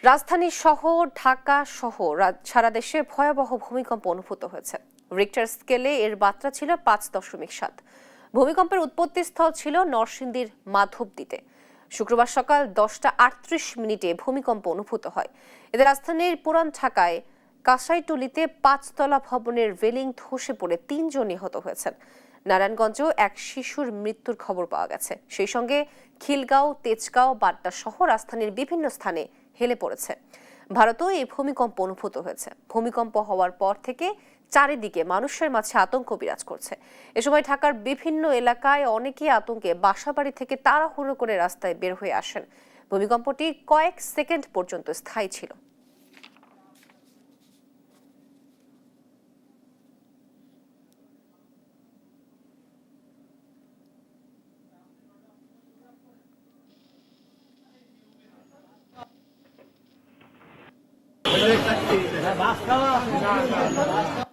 রাজধানী শহর ঢাকা সহ সারা দেশে ভয়াবহ ভূমিকম্প অনুভূত হয়েছে। রিক্টার স্কেলে এর মাত্রা ছিল 5.7। ভূমিকম্পের উৎপত্তিস্থল ছিল নরসিংদীর মাধবদীতে। শুক্রবার সকাল 10টা 38 মিনিটে ভূমিকম্প অনুভূত হয়। এতে রাজধানীর পুরান ঢাকায় কাঁসাইটুলিতে 5তলা ভবনের রেলিং ধসে পড়ে 3 জন নিহত হয়েছেন। নারায়ণগঞ্জেও এক শিশুর মৃত্যুর খবর পাওয়া গেছে। সেই সঙ্গে খিলগাঁও, তেজগাঁও, বাড্ডা সহ রাজধানীর বিভিন্ন স্থানে হেলে পড়েছে। ভারতেও এই ভূমিকম্প অনুভূত হয়েছে। ভূমিকম্প হওয়ার পর থেকে চারিদিকে মানুষের মাঝে আতঙ্ক বিরাজ করছে। এ সময় ঢাকার বিভিন্ন এলাকায় অনেকেই আতঙ্কে বাসাবাড়ি থেকে তাড়াহুড়ো করে রাস্তায় বের হয়ে আসেন। ভূমিকম্পটি কয়েক সেকেন্ড পর্যন্ত স্থায়ী ছিল। বাস খাওয়া